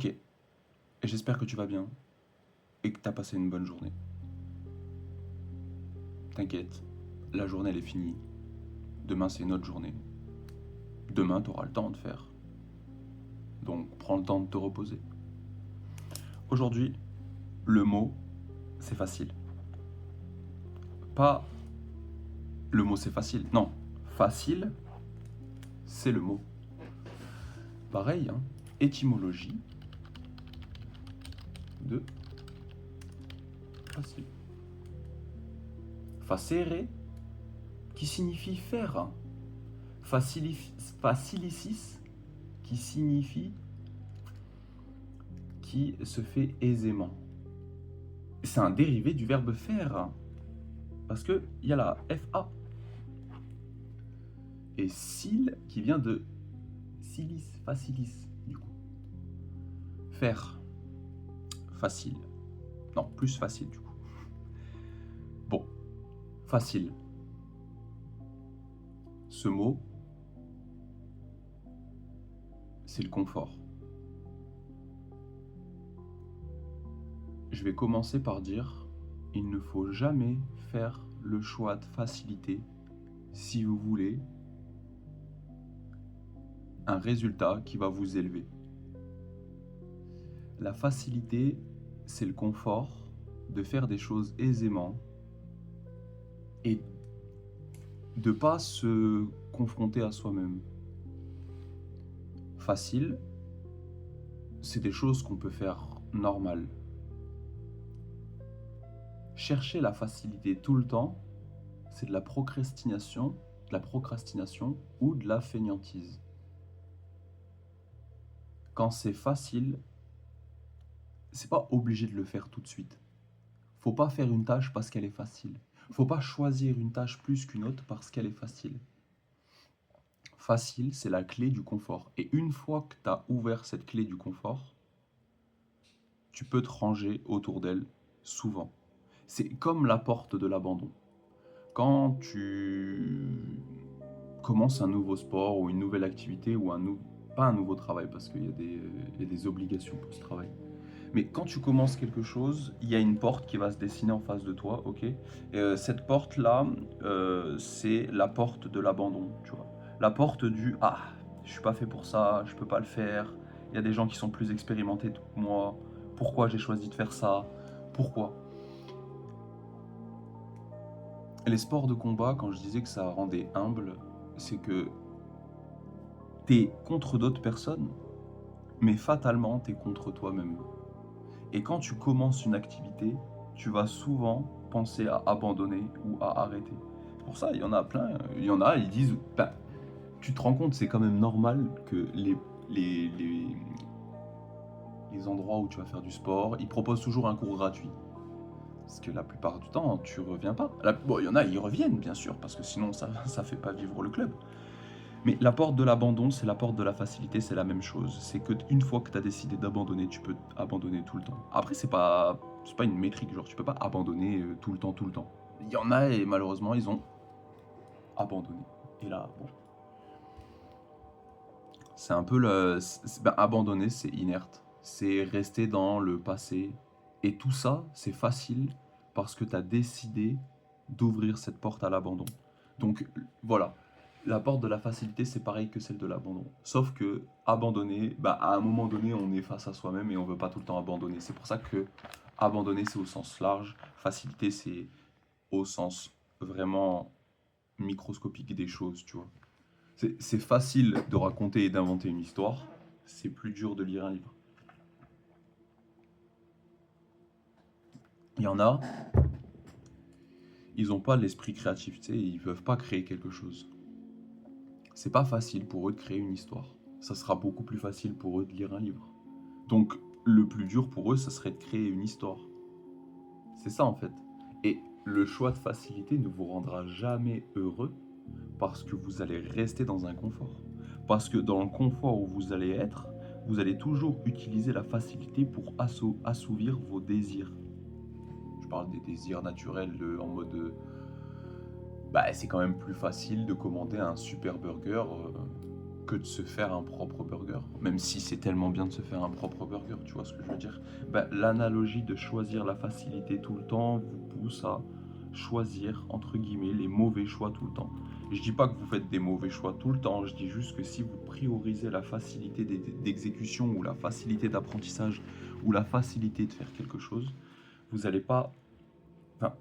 Ok, j'espère que tu vas bien et que tu as passé une bonne journée. T'inquiète, la journée elle est finie. Demain c'est une autre journée. Demain tu auras le temps de faire. Donc prends le temps de te reposer. Aujourd'hui, le mot c'est facile. Pas le mot c'est facile. Non, facile c'est le mot. Pareil, hein, étymologie de facile. Facere qui signifie faire. Facilicis qui signifie qui se fait aisément. C'est un dérivé du verbe faire. Parce qu'il y a la FA. Et sil qui vient de silis, facilis, du coup. Faire. Facile. Non, plus facile, du coup. Bon. Facile. Ce mot, c'est le confort. Je vais commencer par dire, il ne faut jamais faire le choix de facilité si vous voulez un résultat qui va vous élever. La facilité, c'est le confort de faire des choses aisément et de ne pas se confronter à soi-même. Facile, c'est des choses qu'on peut faire normales. Chercher la facilité tout le temps, c'est de la procrastination ou de la fainéantise. Quand c'est facile, c'est pas obligé de le faire tout de suite. Faut pas faire une tâche parce qu'elle est facile. Faut pas choisir une tâche plus qu'une autre parce qu'elle est facile. Facile, c'est la clé du confort. Et une fois que tu as ouvert cette clé du confort, tu peux te ranger autour d'elle souvent. C'est comme la porte de l'abandon. Quand tu commences un nouveau sport ou une nouvelle activité ou pas un nouveau travail parce qu'il y a des obligations pour ce travail. Mais quand tu commences quelque chose, il y a une porte qui va se dessiner en face de toi, ok. Et cette porte-là, c'est la porte de l'abandon, tu vois. La porte du « Ah, je suis pas fait pour ça, je peux pas le faire, il y a des gens qui sont plus expérimentés que moi, pourquoi j'ai choisi de faire ça, pourquoi ?» Les sports de combat, quand je disais que ça rendait humble, c'est que t'es contre d'autres personnes, mais fatalement t'es contre toi-même. Et quand tu commences une activité, tu vas souvent penser à abandonner ou à arrêter. C'est pour ça, il y en a plein, ils disent, bah, tu te rends compte, c'est quand même normal que les, les endroits où tu vas faire du sport, ils proposent toujours un cours gratuit. Parce que la plupart du temps, tu reviens pas. Bon, il y en a, ils reviennent, bien sûr, parce que sinon, ça fait pas vivre le club. Mais la porte de l'abandon, c'est la porte de la facilité, c'est la même chose. C'est qu'une fois que tu as décidé d'abandonner, tu peux abandonner tout le temps. Après, c'est pas une métrique, genre tu peux pas abandonner tout le temps, tout le temps. Il y en a et malheureusement, ils ont abandonné. Et là, bon. C'est un peu abandonner, c'est inerte. C'est rester dans le passé. Et tout ça, c'est facile parce que tu as décidé d'ouvrir cette porte à l'abandon. Donc voilà, la porte de la facilité, c'est pareil que celle de l'abandon. Sauf que abandonner, à un moment donné, on est face à soi-même et on veut pas tout le temps abandonner. C'est pour ça que abandonner, c'est au sens large. Facilité, c'est au sens vraiment microscopique des choses, tu vois. C'est facile de raconter et d'inventer une histoire. C'est plus dur de lire un livre. Il y en a, ils n'ont pas l'esprit créatif, tu sais, ils peuvent pas créer quelque chose. C'est pas facile pour eux de créer une histoire. Ça sera beaucoup plus facile pour eux de lire un livre. Donc, le plus dur pour eux, ça serait de créer une histoire. C'est ça en fait. Et le choix de facilité ne vous rendra jamais heureux parce que vous allez rester dans un confort. Parce que dans le confort où vous allez être, vous allez toujours utiliser la facilité pour assouvir vos désirs. Je parle des désirs naturels en mode... c'est quand même plus facile de commander un super burger que de se faire un propre burger, même si c'est tellement bien de se faire un propre burger, tu vois ce que je veux dire? Bah, l'analogie de choisir la facilité tout le temps vous pousse à choisir, entre guillemets, les mauvais choix tout le temps. Je dis pas que vous faites des mauvais choix tout le temps, je dis juste que si vous priorisez la facilité d'exécution ou la facilité d'apprentissage ou la facilité de faire quelque chose, vous allez pas... Enfin,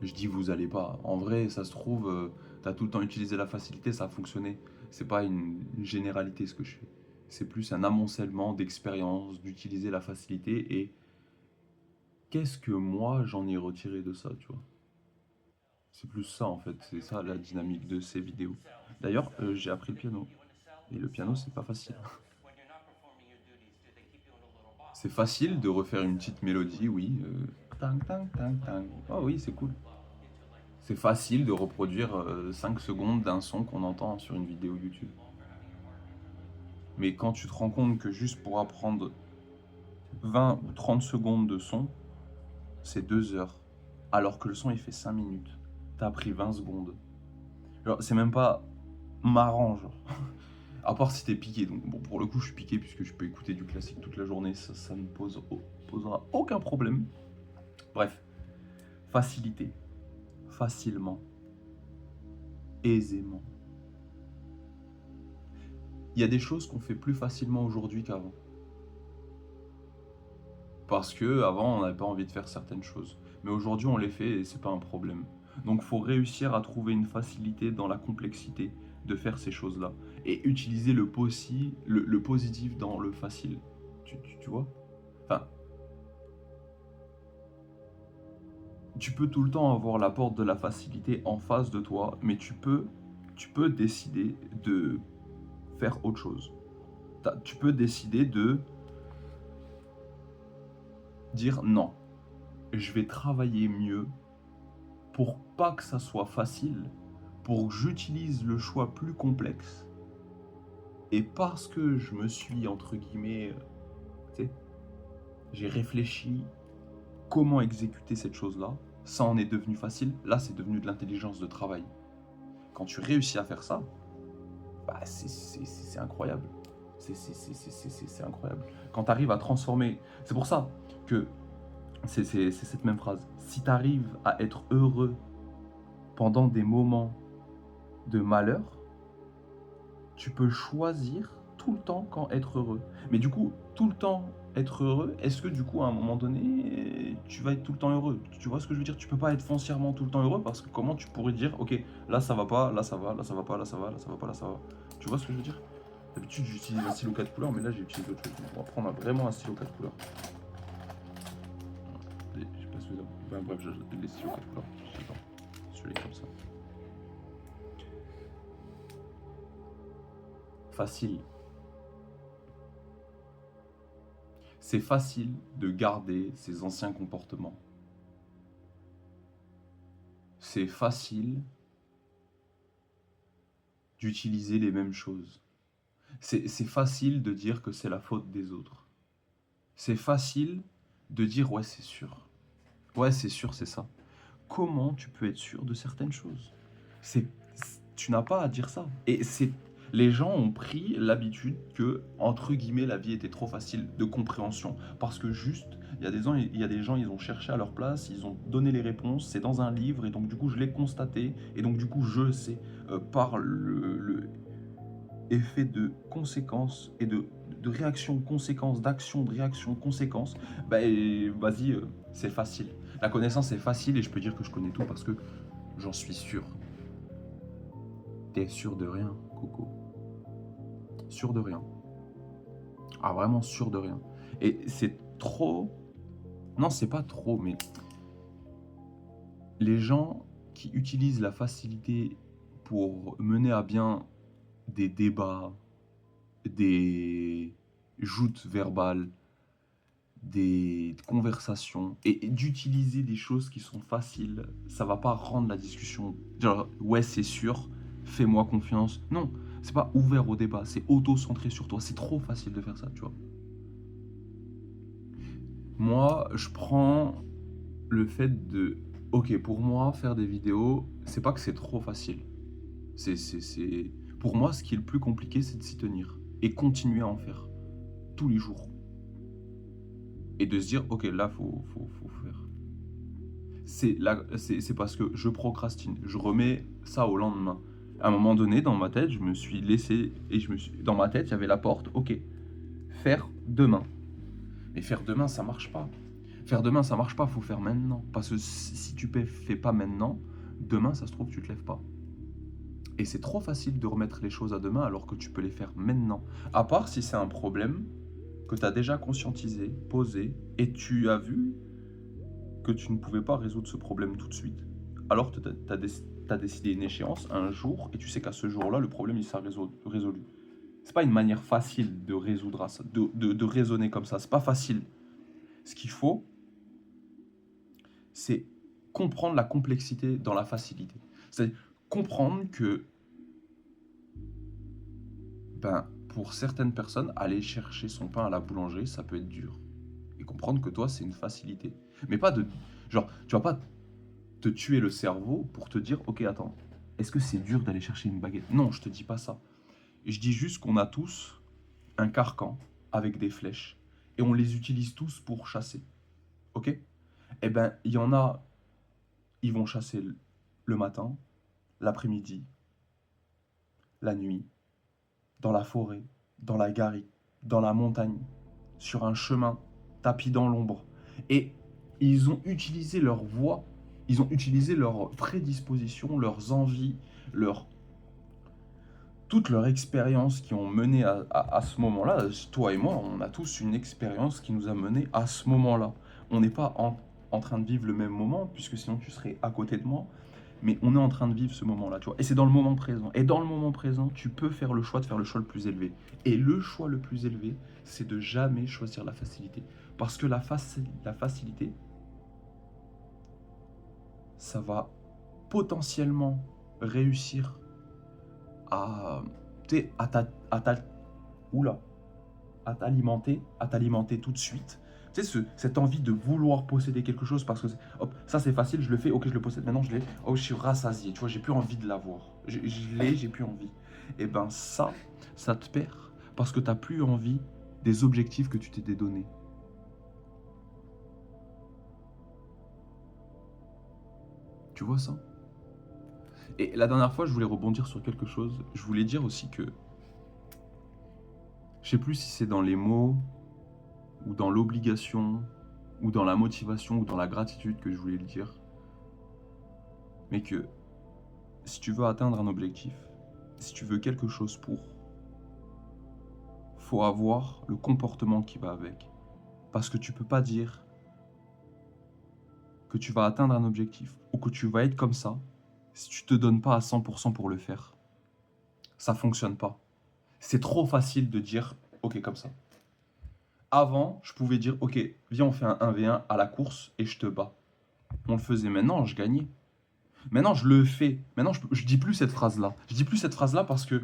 je dis vous allez pas. En vrai, ça se trouve, tu as tout le temps utilisé la facilité, ça a fonctionné. C'est pas une généralité ce que je fais. C'est plus un amoncellement d'expériences, d'utiliser la facilité et qu'est-ce que moi j'en ai retiré de ça, tu vois. C'est plus ça en fait, c'est ça la dynamique de ces vidéos. D'ailleurs, j'ai appris le piano. Et le piano, c'est pas facile. C'est facile de refaire une petite mélodie, oui. Tang, tang, tang, tang. Oh oui, c'est cool. C'est facile de reproduire 5 secondes d'un son qu'on entend sur une vidéo YouTube. Mais quand tu te rends compte que juste pour apprendre 20 ou 30 secondes de son, c'est 2 heures. Alors que le son, il fait 5 minutes. T'as pris 20 secondes. Genre, c'est même pas marrant, genre. À part si t'es piqué. Donc, bon, pour le coup, je suis piqué puisque je peux écouter du classique toute la journée. Ça ne posera aucun problème. Bref, facilité. Facilement. Aisément. Il y a des choses qu'on fait plus facilement aujourd'hui qu'avant. Parce que avant on n'avait pas envie de faire certaines choses. Mais aujourd'hui on les fait et c'est pas un problème. Donc faut réussir à trouver une facilité dans la complexité de faire ces choses-là. Et utiliser le positif dans le facile. Tu vois? Enfin, tu peux tout le temps avoir la porte de la facilité en face de toi, mais tu peux décider de faire autre chose. Tu peux décider de dire non, je vais travailler mieux pour pas que ça soit facile, pour que j'utilise le choix plus complexe. Et parce que je me suis, entre guillemets, tu sais, j'ai réfléchi comment exécuter cette chose-là, ça en est devenu facile. Là, c'est devenu de l'intelligence de travail. Quand tu réussis à faire ça, bah, c'est incroyable. C'est incroyable. Quand tu arrives à transformer... C'est pour ça que c'est cette même phrase. Si tu arrives à être heureux pendant des moments de malheur, tu peux choisir tout le temps quand être heureux. Mais du coup, tout le temps être heureux, est-ce que du coup, à un moment donné, tu vas être tout le temps heureux? Tu vois ce que je veux dire? Tu peux pas être foncièrement tout le temps heureux parce que comment tu pourrais dire, ok, là ça va pas, là ça va, là ça va pas, là ça va, là ça va pas, là ça va. Tu vois ce que je veux dire? D'habitude, j'utilise un stylo 4 couleurs, mais là j'ai utilisé autre chose. On va prendre vraiment un stylo 4 couleurs. Je sais pas si vous avez... Enfin, bref, les stylos 4 couleurs, j'adore. Celui-là comme ça. Facile. C'est facile de garder ses anciens comportements. C'est facile d'utiliser les mêmes choses. C'est facile de dire que c'est la faute des autres. C'est facile de dire ouais c'est sûr. Ouais c'est sûr c'est ça. Comment tu peux être sûr de certaines choses? Tu n'as pas à dire ça. Et les gens ont pris l'habitude que, entre guillemets, la vie était trop facile de compréhension. Parce que juste, il y a des gens, ils ont cherché à leur place, ils ont donné les réponses, c'est dans un livre, et donc du coup, je l'ai constaté, et donc du coup, je sais, par le effet de conséquence et de réaction, conséquence, d'action, de réaction, conséquence, bah vas-y, c'est facile. La connaissance est facile, et je peux dire que je connais tout parce que j'en suis sûr. T'es sûr de rien, Coco. Sûr de rien. Ah, vraiment sûr de rien. Et c'est trop... Non, c'est pas trop, mais les gens qui utilisent la facilité pour mener à bien des débats, des joutes verbales, des conversations, et d'utiliser des choses qui sont faciles, ça va pas rendre la discussion genre ouais c'est sûr, fais-moi confiance. Non, c'est pas ouvert au débat, c'est auto-centré sur toi. C'est trop facile de faire ça, tu vois. Moi, je prends le fait de... Ok, pour moi, faire des vidéos, c'est pas que c'est trop facile. C'est... Pour moi, ce qui est le plus compliqué, c'est de s'y tenir et continuer à en faire tous les jours et de se dire: «OK, là, faut faire». C'est parce que je procrastine, je remets ça au lendemain. À un moment donné, dans ma tête, je me suis laissé et dans ma tête, il y avait la porte: «OK, faire demain». Mais faire demain, ça marche pas. Faire demain, ça marche pas, faut faire maintenant. Parce que si tu fais pas maintenant, demain, ça se trouve, tu te lèves pas. Et c'est trop facile de remettre les choses à demain alors que tu peux les faire maintenant. À part si c'est un problème que tu as déjà conscientisé, posé, et tu as vu que tu ne pouvais pas résoudre ce problème tout de suite. Alors tu as décidé une échéance, un jour, et tu sais qu'à ce jour-là, le problème il sera résolu. C'est pas une manière facile de résoudre ça, de raisonner comme ça. C'est pas facile. Ce qu'il faut, c'est comprendre la complexité dans la facilité. C'est comprendre que, ben, pour certaines personnes, aller chercher son pain à la boulangerie, ça peut être dur. Et comprendre que toi, c'est une facilité. Mais pas de... Genre, tu vas pas te tuer le cerveau pour te dire, ok, attends, est-ce que c'est dur d'aller chercher une baguette? Non, je te dis pas ça. Je dis juste qu'on a tous un carcan avec des flèches. Et on les utilise tous pour chasser. Ok? Eh ben, il y en a, ils vont chasser le matin, l'après-midi, la nuit, dans la forêt, dans la garrigue, dans la montagne, sur un chemin, tapis dans l'ombre. Et ils ont utilisé leur voix, ils ont utilisé leurs prédispositions, leurs envies, toute leur expérience qui ont mené à ce moment-là. Toi et moi, on a tous une expérience qui nous a mené à ce moment-là. On n'est pas en train de vivre le même moment, puisque sinon tu serais à côté de moi, mais on est en train de vivre ce moment-là, tu vois. Et c'est dans le moment présent. Et dans le moment présent, tu peux faire le choix de faire le choix le plus élevé. Et le choix le plus élevé, c'est de jamais choisir la facilité. Parce que la facilité, ça va potentiellement réussir à, tu sais, oula, à t'alimenter tout de suite. Tu sais, cette envie de vouloir posséder quelque chose parce que hop, ça c'est facile, je le fais, ok, je le possède, maintenant je l'ai, oh, je suis rassasié, tu vois, j'ai plus envie de l'avoir. Je l'ai, j'ai plus envie. Et ben ça te perd parce que tu n'as plus envie des objectifs que tu t'es donnés. Tu vois ça? Et la dernière fois, je voulais rebondir sur quelque chose. Je voulais dire aussi que, je sais plus si c'est dans les mots, ou dans l'obligation, ou dans la motivation, ou dans la gratitude que je voulais le dire, mais que si tu veux atteindre un objectif, si tu veux quelque chose faut avoir le comportement qui va avec. Parce que tu peux pas dire que tu vas atteindre un objectif, ou que tu vas être comme ça, si tu te donnes pas à 100% pour le faire. Ça fonctionne pas. C'est trop facile de dire, ok, comme ça. Avant, je pouvais dire, ok, viens, on fait un 1v1 à la course et je te bats. On le faisait, maintenant, je gagnais. Maintenant, je le fais. Maintenant, je dis plus cette phrase-là. Je dis plus cette phrase-là parce que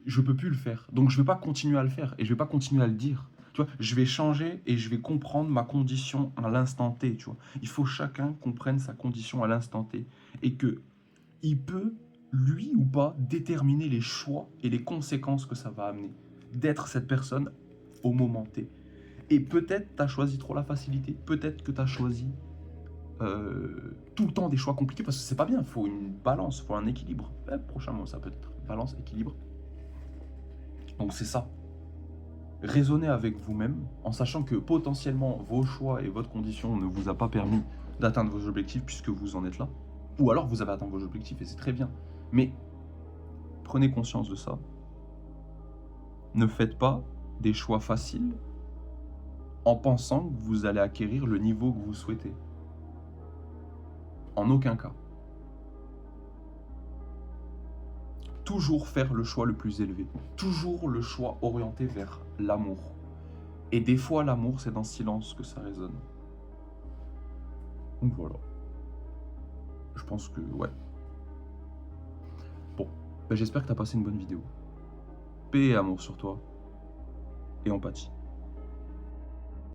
je peux plus le faire. Donc, je vais pas continuer à le faire et je vais pas continuer à le dire. Tu vois, je vais changer et je vais comprendre ma condition à l'instant T. Tu vois, il faut chacun comprenne sa condition à l'instant T et que il peut, lui ou pas, déterminer les choix et les conséquences que ça va amener d'être cette personne au moment T. Et peut-être tu as choisi trop la facilité, peut-être que tu as choisi tout le temps des choix compliqués parce que c'est pas bien, il faut une balance, il faut un équilibre. Prochain mot, ça peut être balance, équilibre. Donc c'est ça. Raisonnez avec vous-même en sachant que potentiellement vos choix et votre condition ne vous a pas permis d'atteindre vos objectifs puisque vous en êtes là. Ou alors vous avez atteint vos objectifs et c'est très bien. Mais prenez conscience de ça. Ne faites pas des choix faciles en pensant que vous allez acquérir le niveau que vous souhaitez. En aucun cas. Toujours faire le choix le plus élevé. Toujours le choix orienté vers l'amour. Et des fois, l'amour, c'est dans le silence que ça résonne. Donc voilà. Je pense que, ouais. Bon, ben, j'espère que tu as passé une bonne vidéo. Paix et amour sur toi. Et empathie.